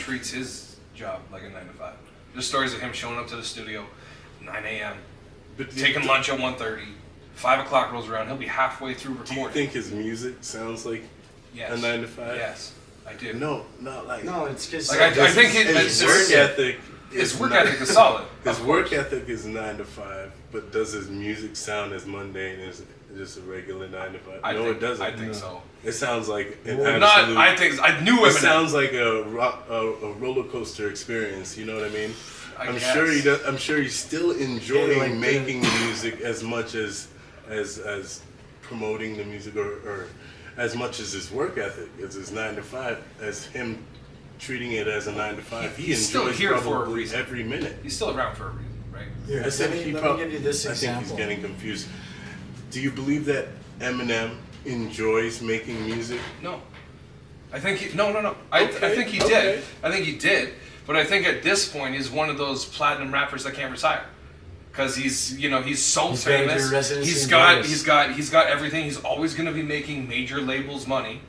treats his job like a 9 to 5. There's stories of him showing up to the studio 9 a.m., taking lunch at 1:30, 5 o'clock rolls around, he'll be halfway through recording. Do you think his music sounds like a 9 to 5? Yes, I do. No, not like... No, it's because... Like, I think his work ethic... His work ethic is solid. His work ethic is 9 to 5, but does his music sound as mundane as just a regular 9 to 5? No, it doesn't. I think so. It sounds like an absolute... I knew Eminem. It sounds like a roller coaster experience, you know what I mean? I'm sure he does. I'm sure he's still enjoying making music as much as promoting the music, or as much as his work ethic is his 9 to 5, as him treating it as a 9 to 5. He's still here for a reason. Every minute. He's still around for a reason, right? Here, let me give you this example. I think he's getting confused. Do you believe that Eminem enjoys making music? No. I think he, no. I think he did. I think he did. But I think at this point he's one of those platinum rappers that can't retire, because he's so famous. He's got everything. He's always going to be making major labels money,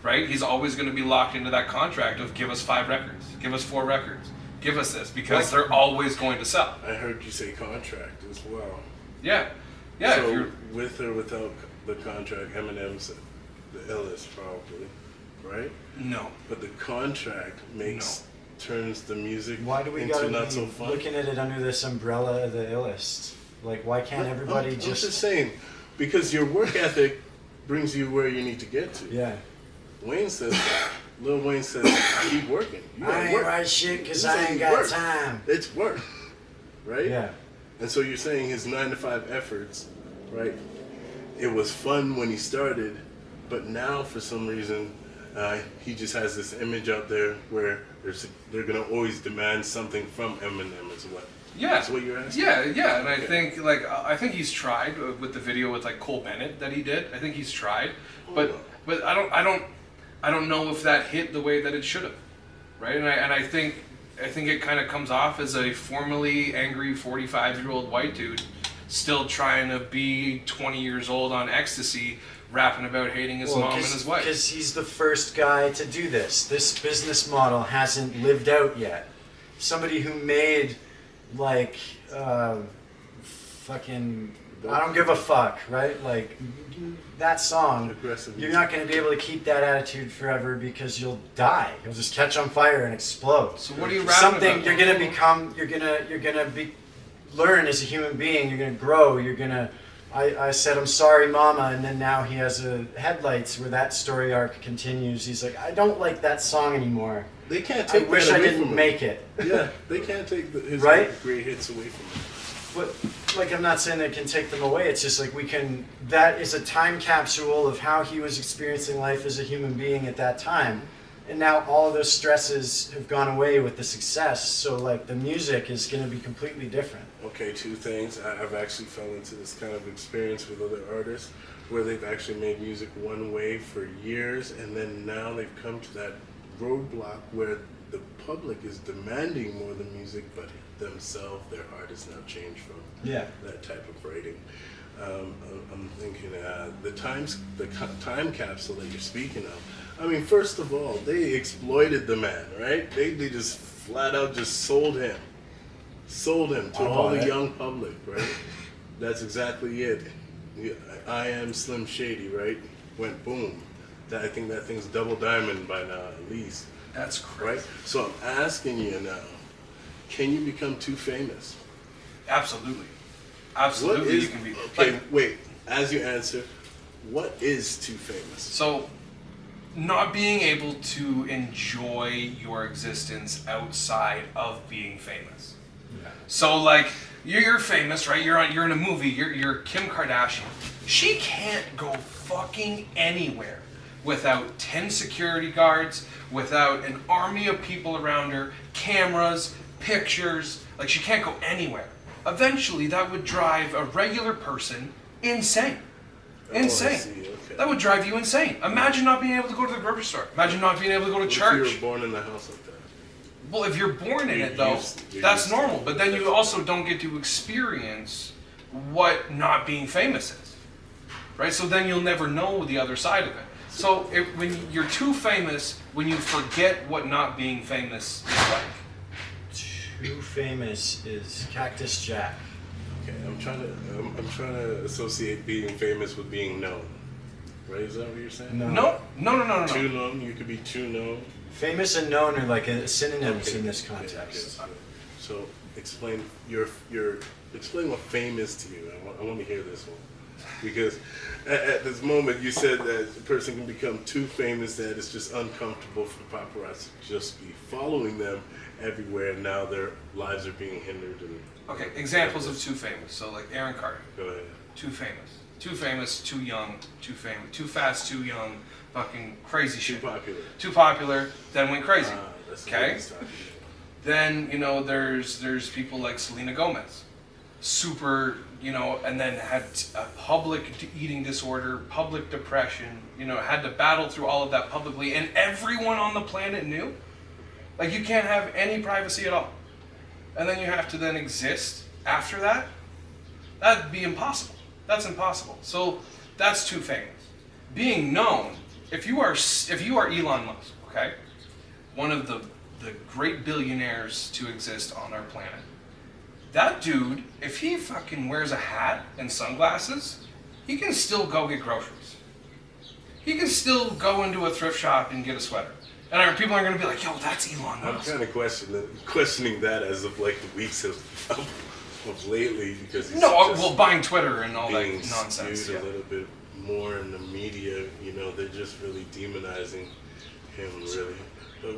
right? He's always going to be locked into that contract of give us 5 records, give us 4 records, give us this, because they're always going to sell. I heard you say contract as well. Yeah. So if you're with or without the contract, Eminem's the illest probably, right? No. But the contract turns the music why do we into not be so fun. Looking at it under this umbrella of the illest? Like, why can't everybody I'm just saying, because your work ethic brings you where you need to get to. Yeah. Lil Wayne says, keep working. I ain't write shit because I ain't got time. It's work, right? Yeah. And so you're saying his 9 to 5 efforts, right? It was fun when he started, but now for some reason, he just has this image out there where they're gonna always demand something from Eminem as well. Yeah, that's what you're asking. Yeah, and I think he's tried with the video with like Cole Bennett that he did. I think he's tried, but I don't know if that hit the way that it should have, right? And I think it kind of comes off as a formerly angry 45-year-old white dude still trying to be 20 years old on ecstasy, rapping about hating his mom and his wife. Because he's the first guy to do this. This business model hasn't lived out yet. Somebody who made fucking I don't give a fuck, right? Like that song, you're not going to be able to keep that attitude forever because you'll die. You'll just catch on fire and explode. So what are you rapping about? You're going to become. You're going to learn as a human being. You're going to grow. You're going to. I said, I'm sorry, Mama, and then now he has a Headlights where that story arc continues. He's like, I don't like that song anymore. They can't take I wish I didn't make it. Yeah, they can't take his great hits away from him. But, like, I'm not saying they can take them away. It's just like that is a time capsule of how he was experiencing life as a human being at that time. And now all of those stresses have gone away with the success. So, like, the music is going to be completely different. Okay, 2 things. I've actually fell into this kind of experience with other artists where they've actually made music one way for years, and then now they've come to that roadblock where the public is demanding more than music, but themselves, their art has now changed from that type of writing. I'm thinking the time capsule that you're speaking of. I mean, first of all, they exploited the man, right? They just flat out just sold him to all the young public, right? That's exactly it. I Am Slim Shady, right? Went boom. I think that thing's double diamond by now, at least. That's crazy. Right? So I'm asking you now, can you become too famous? Absolutely. Absolutely, you can be. Okay, wait. As you answer, what is too famous? So, not being able to enjoy your existence outside of being famous. Yeah. So, like, you're famous, right? You're in a movie. You're Kim Kardashian. She can't go fucking anywhere without 10 security guards, without an army of people around her, cameras, pictures. Like, she can't go anywhere. Eventually, that would drive a regular person insane. Insane. Okay. That would drive you insane. Imagine not being able to go to the grocery store. Imagine not being able to go to church. If you were born in a house like that. Well, if you're born in it, though, that's normal. But then you also don't get to experience what not being famous is. Right? So then you'll never know the other side of it. So when you're too famous, when you forget what not being famous is like. Too famous is Cactus Jack. Okay, I'm trying to associate being famous with being known. Right? Is that what you're saying? No. Too known. You could be too known. Famous and known are like synonyms Okay, in this okay, context. okay. So explain explain what fame is to you. I want to hear this one, because at this moment you said that a person can become too famous that it's just uncomfortable for the paparazzi to just be following them everywhere. And now their lives are being hindered. And Okay, examples of too famous. So like Aaron Carter, go ahead. too famous. Too famous, too young, too famous. Too fast, too young, fucking crazy Too shit. popular. Too popular, then went crazy. That's what Okay? he's talking about. Then, there's people like Selena Gomez. Super, and then had a public eating disorder, public depression, had to battle through all of that publicly, and everyone on the planet knew. Like, you can't have any privacy at all. And then you have to then exist after that. That'd be impossible. That's impossible. So that's too famous. Being known, if you are Elon Musk, okay, one of the great billionaires to exist on our planet, that dude, if he fucking wears a hat and sunglasses, he can still go get groceries. He can still go into a thrift shop and get a sweater. And people are going to be like, yo, that's Elon I'm Musk. kind of questioning that as of like the weeks of lately, because he's Buying Twitter and all that being nonsense. skewed a little bit more in the media. They're just really demonizing him, really. But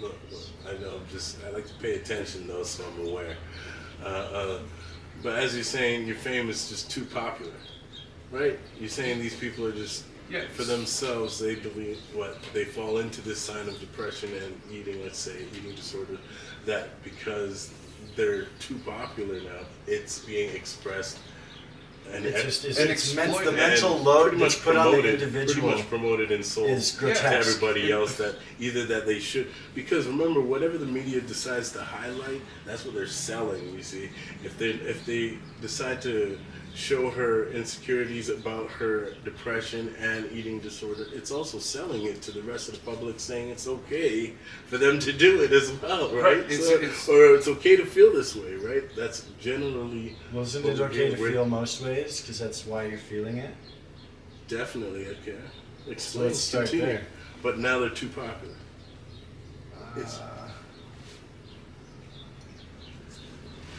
look. I know. I like to pay attention though, so I'm aware. But as you're saying, your fame is just too popular, right? You're saying these people are just. Yeah. For themselves, they believe they fall into this sign of depression and eating disorder, that because they're too popular now, it's being expressed, and It just is. exploited. The mental load pretty that's much put on the promoted, individual pretty much promoted and sold is to grotesque. everybody else that either that they should, because remember, whatever the media decides to highlight, that's what they're selling. You see, if they decide to show her insecurities about her depression and eating disorder, it's also selling it to the rest of the public, saying it's okay for them to do it as well, right? Or it's okay to feel this way, right? That's generally. Well, isn't it okay to feel most ways? Because that's why you're feeling it? Definitely, okay. So let's start Continue. there. But now they're too popular.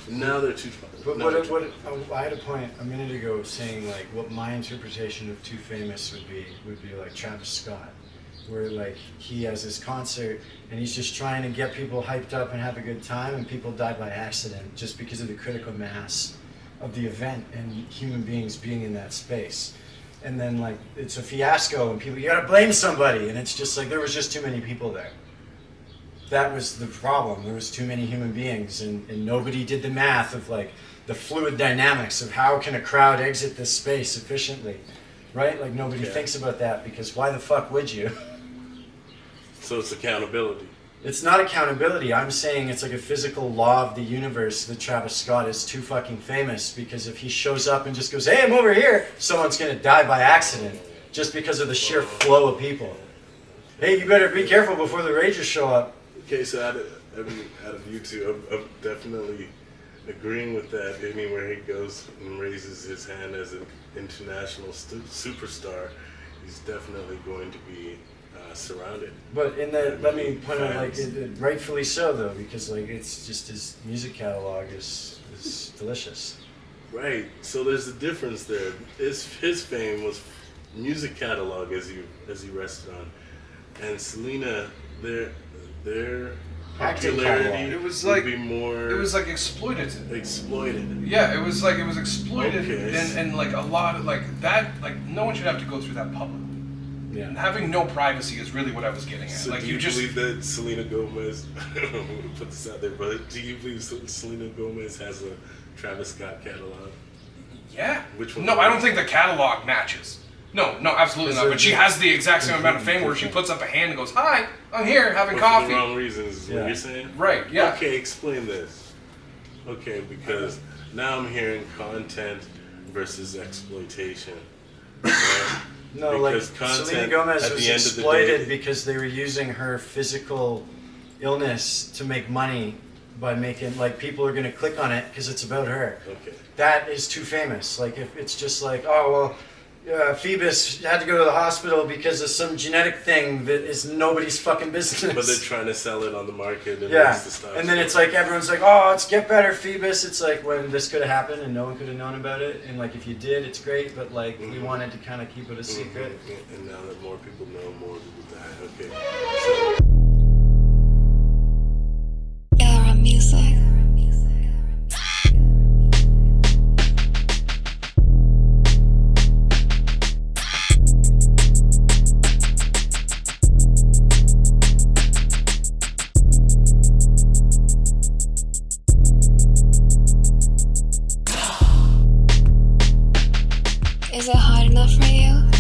Now they're too popular. But I had a point a minute ago saying like what my interpretation of too famous would be like Travis Scott, where like he has this concert and he's just trying to get people hyped up and have a good time, and people die by accident just because of the critical mass of the event and human beings being in that space. And then like it's a fiasco and you gotta blame somebody, and it's just like there was just too many people there. That was the problem. There was too many human beings, and nobody did the math of like the fluid dynamics of how can a crowd exit this space efficiently, right? Like nobody thinks about that, because why the fuck would you? So it's accountability. It's not accountability. I'm saying it's like a physical law of the universe that Travis Scott is too fucking famous, because if he shows up and just goes, hey, I'm over here, someone's gonna die by accident just because of the sheer flow of people. Hey, you better be careful before the Rangers show up. Okay, so out of you two, I'm definitely agreeing with that. Anywhere he goes and raises his hand as an international superstar, he's definitely going to be surrounded. But let me point out, like, rightfully so though, because like it's just his music catalog is delicious. Right. So there's a difference there. His fame was music catalog, as he rested on, and Selena, their popularity It was would like be more. It was like exploitative. Exploited. Yeah, it was exploited, Okay. and like a lot of like that. Like no one should have to go through that publicly. Yeah. Having no privacy is really what I was getting at. So like do you believe that Selena Gomez? I don't want to put this out there, but do you believe Selena Gomez has a Travis Scott catalog? Yeah. Which one? No, I don't think the catalog matches. No, absolutely not. But she has the exact same amount of fame where she puts up a hand and goes, "Hi, I'm here having But coffee." for the wrong reasons, is what you're saying? Right. Yeah. Okay, explain this. Okay, because now I'm hearing content versus exploitation. Right? No, like Because content Selena Gomez at was the end of the exploited day- because they were using her physical illness to make money by making, like, people are going to click on it because it's about her. Okay. That is too famous. Like, if it's just like, oh, well, Phebus had to go to the hospital because of some genetic thing that is nobody's fucking business. But they're trying to sell it on the market and yeah. raise the stock. And then it's like, everyone's like, oh, it's get better, Phebus. It's like, when this could have happened and no one could have known about it. And, like, if you did, it's great. But, like, we wanted to kind of keep it a secret. And now that more people know, more people die. Okay. So, Era music. Is it hard enough for you?